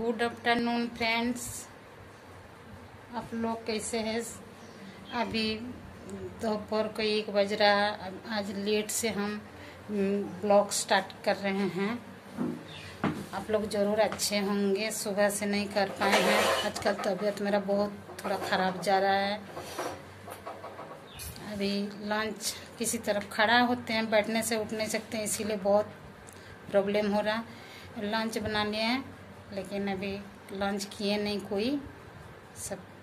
Good afternoon friends, आप लोग कैसे हैं। अभी दोपहर को 1 बज रहा। आज लेट से हम ब्लॉग स्टार्ट कर रहे हैं। आप लोग ज़रूर अच्छे होंगे। सुबह से नहीं कर पाए हैं। आजकल तबीयत मेरा बहुत थोड़ा ख़राब जा रहा है। अभी लंच किसी तरफ खड़ा होते हैं, बैठने से उठ नहीं सकते, इसीलिए बहुत प्रॉब्लम हो रहा है। लंच बना लिए हैं लेकिन अभी लंच किए नहीं। कोई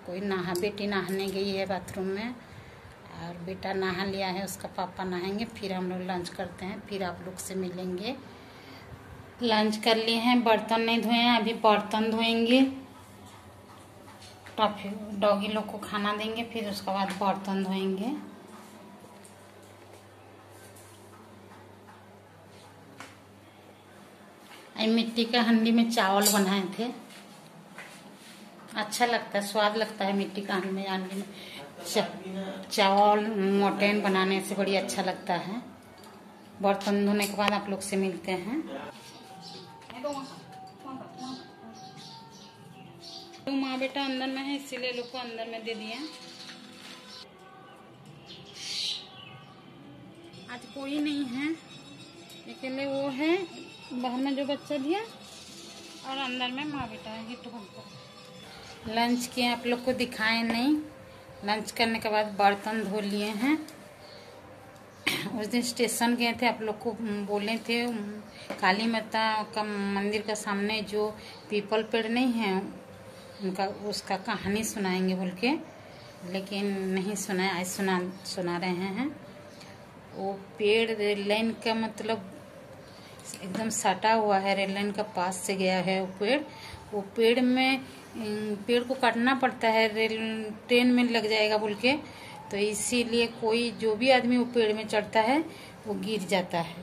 बेटी नहाने गई है बाथरूम में और बेटा नहा लिया है, उसका पापा नहाएंगे, फिर हम लोग लंच करते हैं, फिर आप लोग से मिलेंगे। लंच कर लिए हैं, बर्तन नहीं धोए हैं, अभी बर्तन धोएंगे, डॉगी लोग को खाना देंगे, फिर उसके बाद बर्तन धोएंगे। मिट्टी का हंडी में चावल बनाए थे। अच्छा लगता है, स्वाद लगता है मिट्टी का हंडी में चावल मटन बनाने से बड़ी अच्छा लगता है। बर्तन धोने के बाद आप लोग से मिलते हैं। तो माँ बेटा अंदर में है, इसीलिए लोग को अंदर में दे दिया। आज कोई नहीं है, अकेले वो है बाहर में जो बच्चा दिया, और अंदर में माँ बेटा है। गिट्टू बंद कर। लंच किए, आप लोग को दिखाए नहीं। लंच करने के बाद बर्तन धो लिए हैं। उस दिन स्टेशन गए थे, आप लोग को बोले थे काली माता का मंदिर का सामने जो पीपल पेड़ नहीं है उसका कहानी सुनाएंगे बोल के, लेकिन नहीं सुनाए। आज सुना रहे हैं। वो पेड़ रेल लाइन का मतलब एकदम सटा हुआ है, रेल लाइन का पास से गया है वो पेड़ को काटना पड़ता है, ट्रेन में लग जाएगा बोल के। तो इसीलिए कोई जो भी आदमी वो पेड़ में चढ़ता है वो गिर जाता है,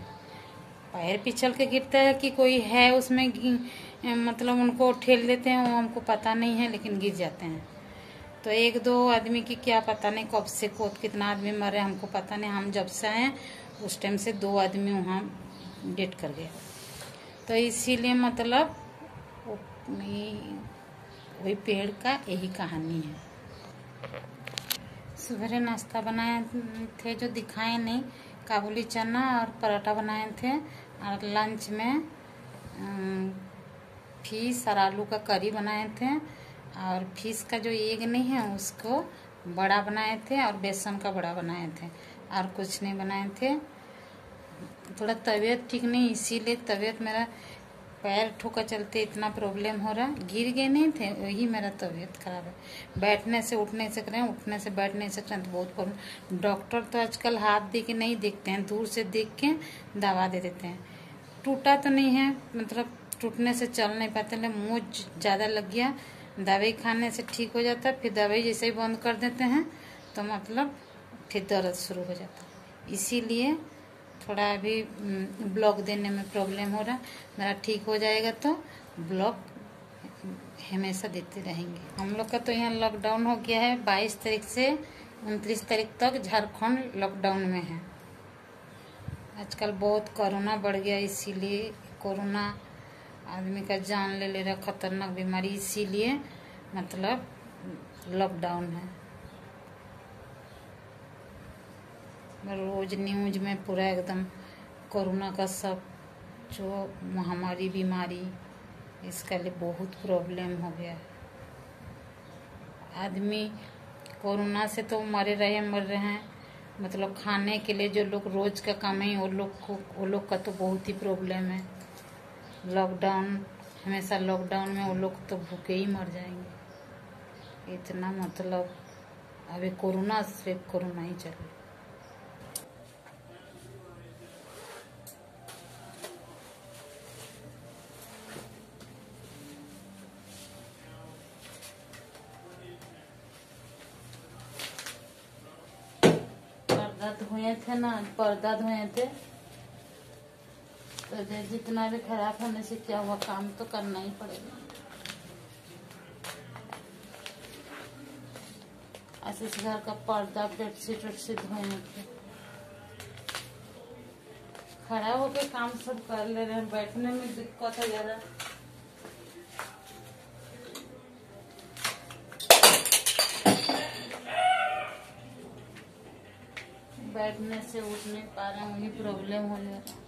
पैर पिछल के गिरता है कि कोई है उसमें मतलब उनको ठेल देते हैं, वो हमको पता नहीं है, लेकिन गिर जाते हैं। तो 1-2 आदमी की क्या पता नहीं कब से कितना आदमी मरे हमको पता नहीं। हम जब से आए उस टाइम से 2 आदमी वहाँ डेट कर गए। तो इसीलिए मतलब वही पेड़ का यही कहानी है। सुबह नाश्ता बनाए थे जो दिखाए नहीं, काबुली चना और पराठा बनाए थे, और लंच में फिश और आलू का करी बनाए थे, और फिश का जो एग नहीं है उसको बड़ा बनाए थे, और बेसन का बड़ा बनाए थे, और कुछ नहीं बनाए थे। थोड़ा तबीयत ठीक नहीं, इसीलिए तबीयत मेरा पैर ठोका चलते इतना प्रॉब्लम हो रहा। गिर गए नहीं थे, वही मेरा तबीयत खराब है। बैठने से उठ नहीं सक रहे हैं, उठने से बैठ नहीं सक रहे हैं, तो बहुत प्रॉब्लम। डॉक्टर तो आजकल हाथ दे के नहीं देखते हैं, दूर से देख के दवा दे देते हैं। टूटा तो नहीं है, मतलब टूटने से चल नहीं पाते, लेकिन मुँह ज़्यादा लग गया। दवाई खाने से ठीक हो जाता है, फिर दवाई जैसे ही बंद कर देते हैं तो मतलब फिर दर्द शुरू हो जाता है। इसीलिए थोड़ा अभी ब्लॉग देने में प्रॉब्लम हो रहा। मेरा ठीक हो जाएगा तो ब्लॉग हमेशा देते रहेंगे। हम लोग का तो यहाँ लॉकडाउन हो गया है। 22 तारीख से 29 तारीख तक झारखंड लॉकडाउन में है। आजकल बहुत कोरोना बढ़ गया, इसीलिए कोरोना आदमी का जान ले रहा, खतरनाक बीमारी, इसीलिए मतलब लॉकडाउन है। रोज न्यूज में पूरा एकदम कोरोना का सब जो महामारी बीमारी, इसका लिए बहुत प्रॉब्लम हो गया है। आदमी कोरोना से तो मर रहे हैं, मतलब खाने के लिए जो लोग रोज का काम है वो लोग का तो बहुत ही प्रॉब्लम है। लॉकडाउन, हमेशा लॉकडाउन में वो लोग तो भूखे ही मर जाएंगे। इतना मतलब अभी कोरोना सिर्फ कोरोना ही चले। पर्दा धोए थे तो जितना भी खराब होने से क्या हुआ, काम तो करना ही पड़ेगा। आशीष घर का पर्दा, बेडशीट धोए थे। खड़ा होके काम सब कर ले रहे हैं, बैठने में दिक्कत है ज़्यादा। बैठने से उठ नहीं पा रहे हैं, वही प्रॉब्लम हो जा रहा है।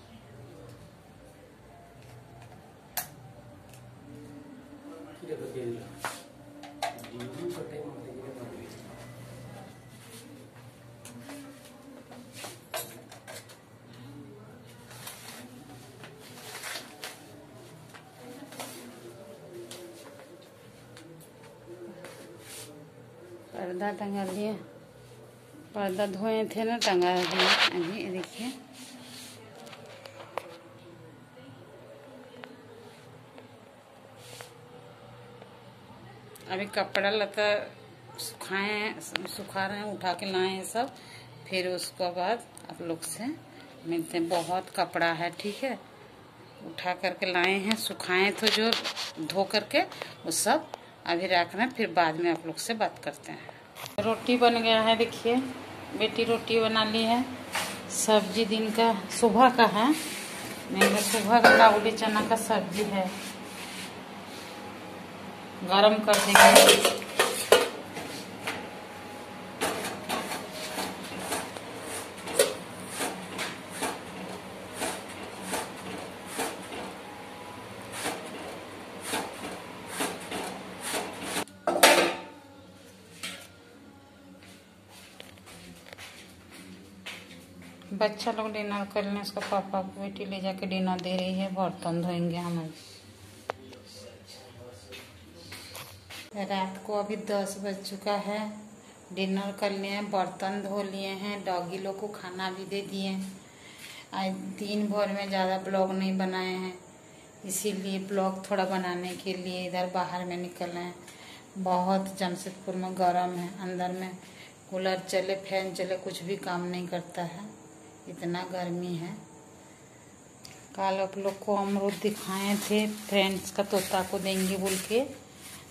पर्दा टंगा लिए, पर्दा धोए थे ना, टंगा दिए। अभी देखिए अभी कपड़ा लता सुखा रहे हैं, उठा के लाए हैं सब। फिर उसके बाद आप लोग से मिलते हैं। बहुत कपड़ा है, ठीक है, उठा करके लाए हैं, सुखाए तो जो धो करके वो सब अभी रख रहे हैं। फिर बाद में आप लोग से बात करते हैं। रोटी बन गया है, देखिए बेटी रोटी बना ली है। सब्जी दिन का सुबह का है, मेरे सुबह का काबुली चना का सब्जी है, गरम कर देंगे। बच्चा लोग डिनर कर लें, उसका पापा को बेटी ले जाके डिनर दे रही है। बर्तन धोएंगे हम। रात को अभी 10 बज चुका है, डिनर कर लिए हैं, बर्तन धो लिए हैं, डॉगी लोग को खाना भी दे दिए। आज दिन भर में ज़्यादा ब्लॉग नहीं बनाए हैं, इसीलिए ब्लॉग थोड़ा बनाने के लिए इधर बाहर में निकले हैं। बहुत जमशेदपुर में गर्म है, अंदर में कूलर चले फैन चले कुछ भी काम नहीं करता है, इतना गर्मी है। कल आप लोग को अमरूद दिखाए थे, फ्रेंड्स का तोता को देंगे बोल के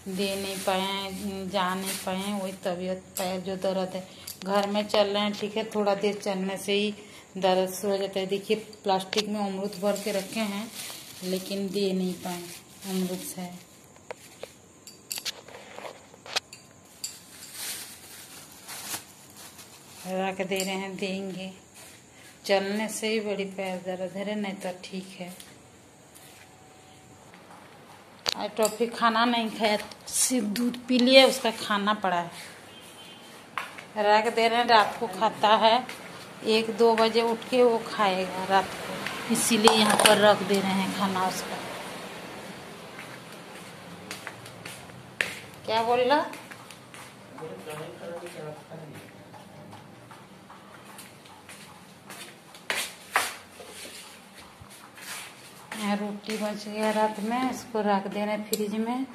दे नहीं पाए, जा नहीं पाए। वही तबीयत पैर जो दर्द है, घर में चल रहे हैं, ठीक है, थोड़ा देर चलने से ही दर्द शुरू हो जाता है। देखिए प्लास्टिक में अमरूद भर के रखे हैं, लेकिन दे नहीं पाए। अमरूद से रख दे रहे हैं, देंगे। चलने से ही बड़ी पैर दर्द है, नहीं तो ठीक है। आज टॉफी खाना नहीं खाया, सिर्फ दूध पी लिए, उसका खाना पड़ा है। रख दे रहे हैं, रात को खाता है, 1-2 बजे उठ के वो खाएगा रात को, इसीलिए यहाँ पर रख दे रहे हैं खाना उसका। क्या बोल रहा? रोटी बच गया रात में, इसको रख दे रहे हैं फ्रिज में।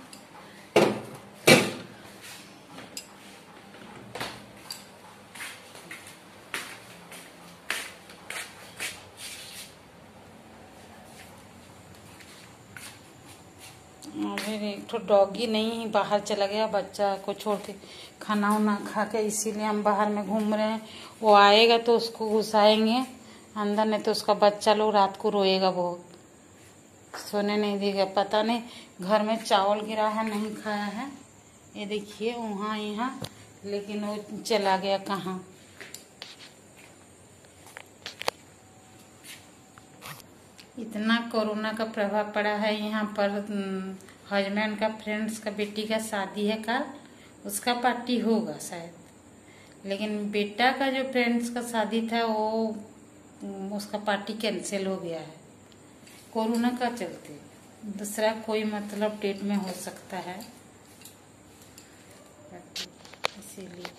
अभी एक तो डॉगी नहीं बाहर चला गया, बच्चा को छोड़ के खाना वाना खा के, इसीलिए हम बाहर में घूम रहे हैं। वो आएगा तो उसको घुसाएंगे अंदर, नहीं तो उसका बच्चा लोग रात को रोएगा बहुत, सोने नहीं देगा। पता नहीं घर में चावल गिरा है, नहीं खाया है, ये देखिए वहाँ यहाँ, लेकिन वो चला गया कहाँ। इतना कोरोना का प्रभाव पड़ा है यहाँ पर। हस्बैंड का फ्रेंड्स का बेटी का शादी है कल, उसका पार्टी होगा शायद, लेकिन बेटा का जो फ्रेंड्स का शादी था वो उसका पार्टी कैंसिल हो गया है कोरोना का चलते। दूसरा कोई मतलब डेट में हो सकता है, इसीलिए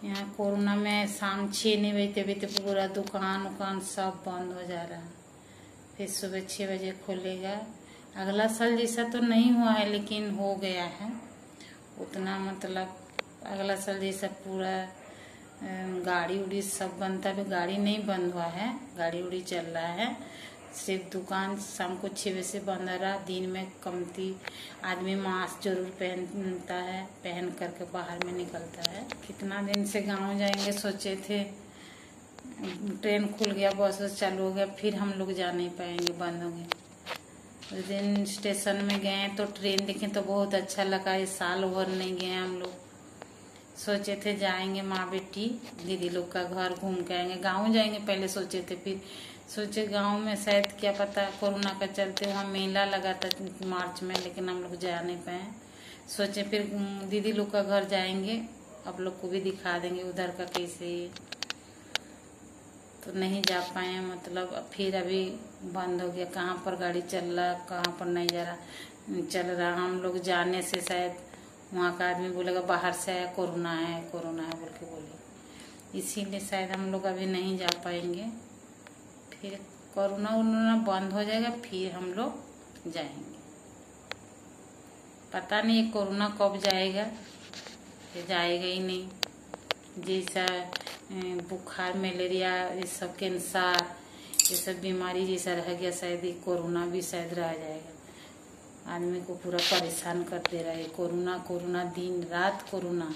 यहाँ कोरोना में शाम 6 बजे पूरा दुकान उकान सब बंद हो जा रहा है। फिर सुबह 6 बजे खुलेगा। अगला साल जैसा तो नहीं हुआ है, लेकिन हो गया है उतना, मतलब अगला साल जैसा पूरा गाड़ी उड़ी सब बनता है। गाड़ी नहीं बंद हुआ है, गाड़ी उड़ी चल रहा है, सिर्फ दुकान शाम को 6 बजे से बंद रहा। दिन में कमती आदमी मास्क जरूर पहनता है, पहन करके बाहर में निकलता है। कितना दिन से गांव जाएंगे सोचे थे, ट्रेन खुल गया, बस चालू हो गया, फिर हम लोग जा नहीं पाएंगे, बंद हो गया। उस दिन स्टेशन में गए तो ट्रेन देखे तो बहुत अच्छा लगा। इस साल भर नहीं गए हम लोग, सोचे थे जाएंगे माँ बेटी दीदी लोग का घर घूम के आएंगे, गाँव जाएंगे पहले सोचे थे, फिर सोचे गांव में शायद क्या पता कोरोना का चलते वहाँ मेला लगा था मार्च में, लेकिन हम लोग जा नहीं पाए। सोचे फिर दीदी लोग का घर जाएंगे, आप लोग को भी दिखा देंगे उधर का कैसे, तो नहीं जा पाए। मतलब फिर अभी बंद हो गया, कहाँ पर गाड़ी चल रहा कहाँ पर नहीं जा रहा चल रहा। हम लोग जाने से शायद वहाँ का आदमी बोलेगा बाहर से आया कोरोना है बोल के बोले, इसीलिए शायद हम लोग अभी नहीं जा पाएंगे। फिर कोरोना बंद हो जाएगा फिर हम लोग जाएंगे। पता नहीं कोरोना कब जाएगा, ये जाएगा ही नहीं। जैसा बुखार मलेरिया ये सब कैंसर ये सब बीमारी जैसा रह गया, शायद ये कोरोना भी शायद रह जाएगा। आदमी को पूरा परेशान कर दे रहा है कोरोना, दिन रात कोरोना,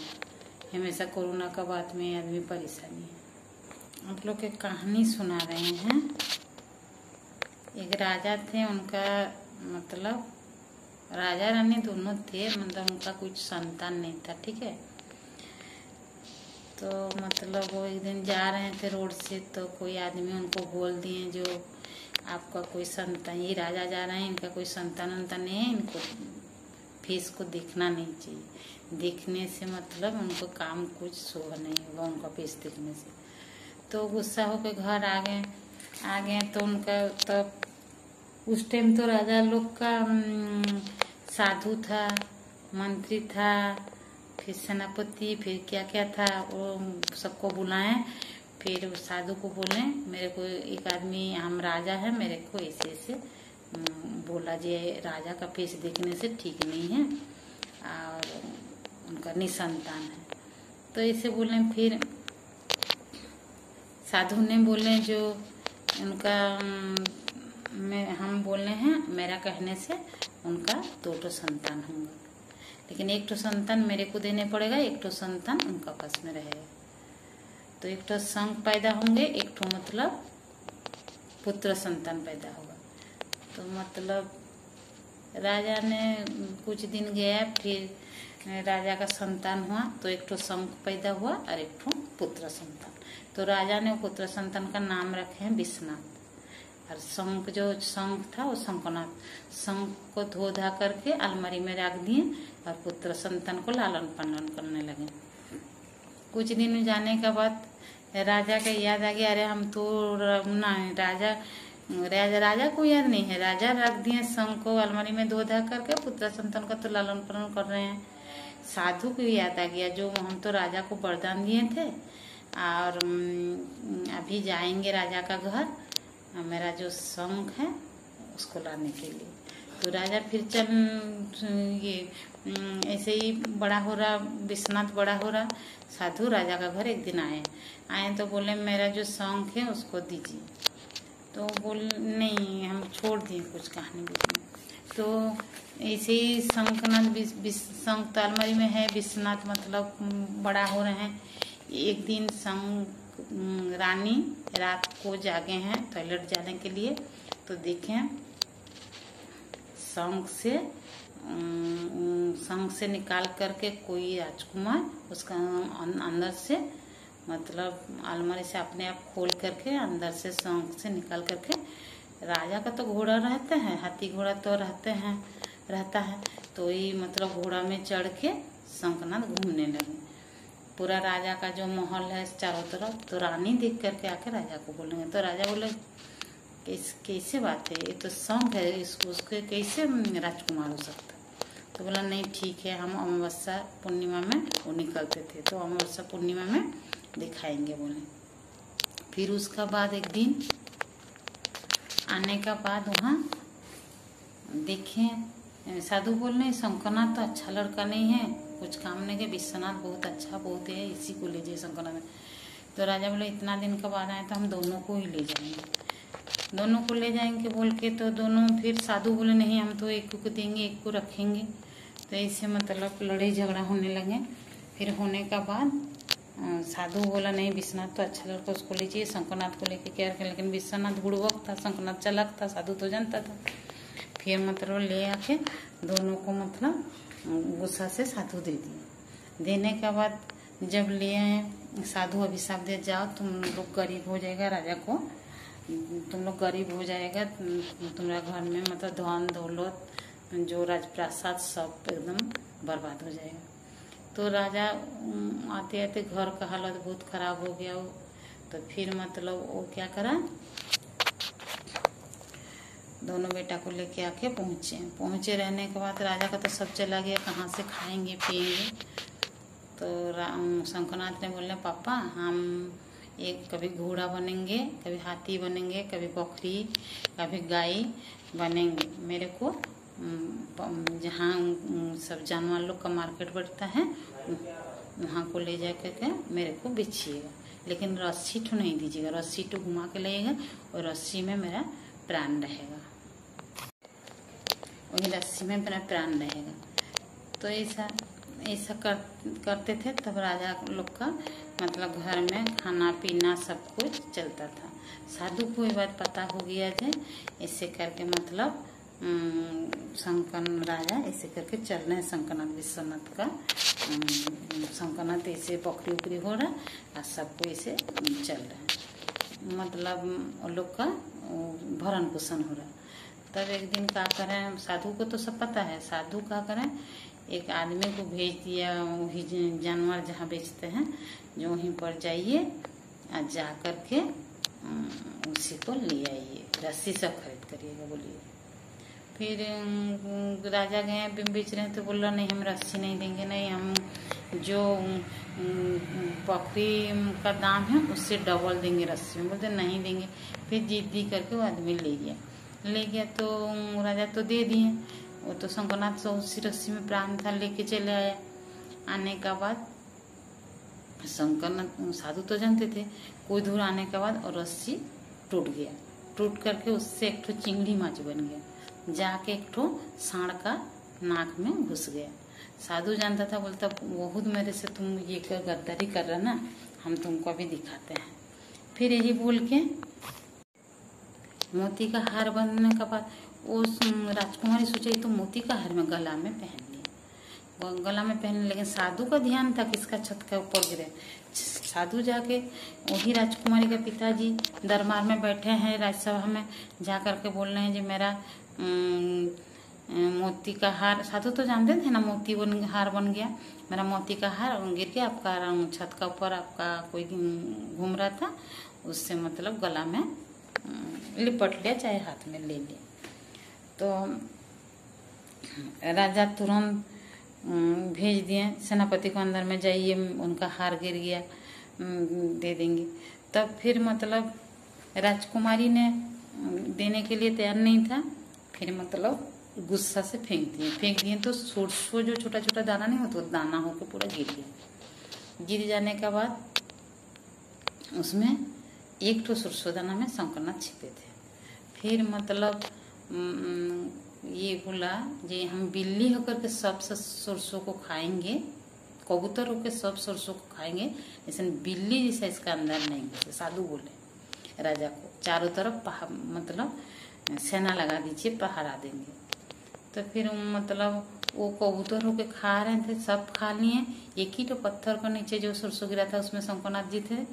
हमेशा कोरोना का बात में आदमी परेशानी है। आप लोग के कहानी सुना रहे हैं। एक राजा थे, उनका मतलब राजा रानी दोनों थे, मतलब उनका कुछ संतान नहीं था, ठीक है। तो मतलब वो एक दिन जा रहे थे रोड से, तो कोई आदमी उनको बोल दिए जो आपका कोई संतान, ये राजा जा रहे हैं इनका कोई संतान नहीं है, इनको फेस को देखना नहीं चाहिए, देखने से मतलब उनको काम कुछ शुभ नहीं होगा उनका फेस देखने से। तो गुस्सा होकर घर आ गए। तो उनका तब उस टाइम तो राजा लोग का साधु था, मंत्री था, फिर सेनापति, फिर क्या क्या था, वो सबको बुलाए। फिर उस साधु को बोले मेरे को एक आदमी, हम राजा है, मेरे को ऐसे ऐसे बोला जी राजा का फेस देखने से ठीक नहीं है और उनका निसंतान है। तो ऐसे बोले। फिर साधु ने बोले जो उनका हम बोले हैं, मेरा कहने से उनका 2 संतान होंगे, लेकिन 1 संतान मेरे को देने पड़ेगा, 1 संतान उनका पास में रहेगा। तो 1 संग पैदा होंगे, 1 मतलब पुत्र संतान पैदा होगा। तो मतलब राजा ने कुछ दिन गया, फिर राजा का संतान हुआ, तो 1 संग पैदा हुआ और 1 पुत्र संतान। तो राजा ने पुत्र संतान का नाम रखे हैं विश्वनाथ, और शंख जो शंख था वो शंखनाथ। शंख को धो धा करके अलमारी में रख दिए और पुत्र संतान को लालन पालन करने लगे। कुछ दिन जाने के बाद राजा का याद आ गया, अरे हम तो राजा को याद नहीं है, राजा रख दिए शंख को अलमारी में धो धा करके, पुत्र संतान का तो लालन पालन कर रहे हैं। साधु को याद आ गया जो हम तो राजा को वरदान दिए थे और अभी जाएंगे राजा का घर, मेरा जो शंख है उसको लाने के लिए। तो राजा फिर ये ऐसे ही बड़ा हो रहा, विश्वनाथ बड़ा हो रहा। साधु राजा का घर एक दिन आए तो बोले मेरा जो शंख है उसको दीजिए। तो बोल नहीं हम छोड़ दिए कुछ कहानी में। तो ऐसे ही शंखनाथ शंख तो अलमारी में है, विश्वनाथ मतलब बड़ा हो रहे हैं। एक दिन रानी रात को जागे हैं टॉयलेट जाने के लिए, तो देखें शंख से निकाल करके कोई राजकुमार उसका अंदर से मतलब अलमारी से अपने आप खोल करके अंदर से शंख से निकाल करके, राजा का तो घोड़ा रहता है, हाथी घोड़ा तो रहता है, तो ये मतलब घोड़ा में चढ़ के शंखनाथ घूमने लगे पूरा राजा का जो महल है चारों तरफ। तो रानी देख करके आके राजा को बोलेंगे, तो राजा बोले कैसे बात है, ये तो शंख है, उसके कैसे राजकुमार हो सकता। तो बोला नहीं ठीक है, हम अमावस्या पूर्णिमा में वो निकलते थे, तो अमावस्या पूर्णिमा में दिखाएंगे बोले। फिर उसका बाद एक दिन आने का बाद वहाँ देखें साधु बोल रहे शंखनाथ तो अच्छा लड़का नहीं है, कुछ काम नहीं है, विश्वनाथ बहुत अच्छा बहुत है, इसी को ले जाए शंखनाथ। तो राजा बोले इतना दिन का बाद आए तो हम दोनों को ही ले जाएंगे, दोनों को ले जाएंगे बोल के। तो दोनों फिर साधु बोले नहीं हम तो 1 को देंगे 1 को रखेंगे। तो ऐसे मतलब लड़ाई झगड़ा होने लगे। फिर होने का बाद साधु बोला नहीं विश्वनाथ तो अच्छा लड़का उसको लीजिए, शंखनाथ को लेके क्या रखें। लेकिन विश्वनाथ बुड़बक था, शंखनाथ चालाक था, साधु तो जानता था। फिर मतलब ले आके दोनों को मतलब गुस्सा से साधु दे दिए। देने के बाद जब ले आए साधु अभिशाप दे, जाओ तुम लोग गरीब हो जाएगा, राजा को तुम लोग गरीब हो जाएगा, तुम्हारा घर में मतलब धन दौलत जो राजप्रासाद सब एकदम बर्बाद हो जाएगा। तो राजा आते आते घर का हालत बहुत खराब हो गया। तो फिर मतलब वो क्या करा, दोनों बेटा को लेके आके पहुँचे रहने के बाद राजा का तो सब चला गया, कहाँ से खाएंगे पिएंगे। तो शंकरनाथ ने बोले पापा हम एक कभी घोड़ा बनेंगे, कभी हाथी बनेंगे, कभी बकरी, कभी गाय बनेंगे। मेरे को जहाँ सब जानवर लोग का मार्केट बढ़ता है वहाँ को ले जा करके मेरे को बेचिएगा, लेकिन रस्सी तो नहीं दीजिएगा, रस्सी तो घुमा के लाइएगा और रस्सी में मेरा प्राण रहेगा, वही रस्सी में मेरा प्राण रहेगा। तो ऐसा करते थे। तब राजा लोग का मतलब घर में खाना पीना सब कुछ चलता था। साधु को ये बात पता हो गया थे, ऐसे करके मतलब शंकर राजा ऐसे करके चल रहे हैं, शंकरनाथ विश्वनाथ का शंकरनाथ ऐसे बकरी उकरी हो रहा और सबको ऐसे चल रहा है, मतलब उन लोग का भरण पोषण हो रहा। तब एक दिन क्या करें, साधु को तो सब पता है, साधु क्या करें एक आदमी को भेज दिया, वही जानवर जहाँ बेचते हैं जो वहीं पर जाइए और जा करके उसी को ले आइए, रस्सी सब खरीद करिएगा बोलिए। फिर राजा गए बेच रहे हैं तो बोला नहीं हम रस्सी नहीं देंगे, नहीं हम जो बकरी का दाम है उससे डबल देंगे रस्सी में, बोलते नहीं देंगे। फिर जिद्दी करके वो आदमी ले गया तो राजा तो दे दिए। वो तो शंकरनाथ से उसी रस्सी में प्राण था, लेके चले आया। आने का बाद शंकरनाथ साधु तो जानते थे, कोई दूर आने के बाद और रस्सी टूट गया, टूट करके उससे एक ठो चिंगड़ी माछ बन गया, जाके एक ठो सांड का नाक में घुस गया। साधु जानता था, बोलता बहुत मेरे से तुम ये गद्दारी कर रहा ना, हम तुमको अभी दिखाते हैं। फिर यही बोल के मोती का हार बनने के बाद वो राजकुमारी सोची तो मोती का हार में गला में पहन लिया, गला में पहन, लेकिन साधु का ध्यान था किसका छत के ऊपर गिरे। साधु जाके वही राजकुमारी के पिताजी दरबार में बैठे हैं राजसभा में, जा करके बोल रहे हैं जी मेरा मोती का हार, साधु तो जानते थे ना मोती हार बन गया, मेरा मोती का हार गिर गया, आपका छत का ऊपर आपका कोई घूम रहा था उससे मतलब गला में लिपट लिया, चाहे हाथ में ले लिया। तो राजा तुरंत भेज दिए सेनापति को, अंदर में जाइए उनका हार गिर गया, दे देंगे। तब फिर मतलब राजकुमारी ने देने के लिए तैयार नहीं था, फिर मतलब गुस्सा से फेंक दिए तो सरसों जो छोटा छोटा दाना नहीं होता, दाना होकर पूरा गिर गया। गिर जाने के बाद उसमें एक तो सरसों दाना में शंकरनाथ छिपे थे। फिर मतलब ये बोला जे हम बिल्ली होकर के सब सरसों को खाएंगे, कबूतर होकर सब सरसों को खाएंगे, लेकिन बिल्ली जैसा इसका अंदर नहीं घुसे। साधु बोले राजा को चारों तरफ मतलब सेना लगा दीजिए, पहरा देंगे। तो फिर मतलब वो कबूतर होके खा रहे थे, सब खा लिए, एक ही तो पत्थर के नीचे जो सरसों गिरा था उसमें शंकरनाथ जी थे।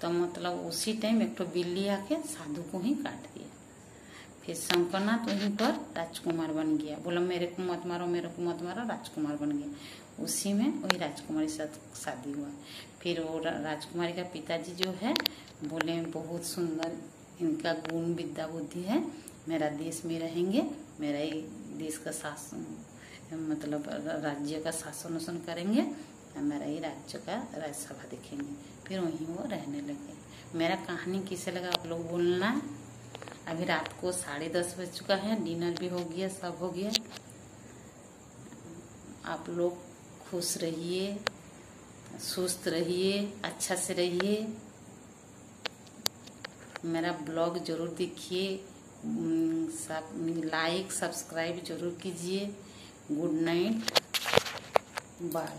तो मतलब उसी टाइम एक तो बिल्ली आके साधु को ही काट दिया। फिर शंकरनाथ वहीं पर राजकुमार बन गया, बोला मेरे को मत मारो, मेरे को मत मारो, राजकुमार बन गया। उसी में वही राजकुमारी से शादी हुआ। फिर वो राजकुमारी का पिताजी जो है बोले बहुत सुंदर इनका गुण विद्या बुद्धि है, मेरा देश में रहेंगे, मेरा ही देश का शासन मतलब राज्य का शासन उसन करेंगे, मेरा ही राज्य का राज्यसभा देखेंगे। फिर वहीं वो रहने लगे। मेरा कहानी किसे लगा आप लोग बोलना। अभी रात को 10:30 बज चुका है, डिनर भी हो गया, सब हो गया। आप लोग खुश रहिए, सुस्त रहिए, अच्छा से रहिए। मेरा ब्लॉग जरूर देखिए, लाइक सब्सक्राइब जरूर कीजिए। Good night, bye.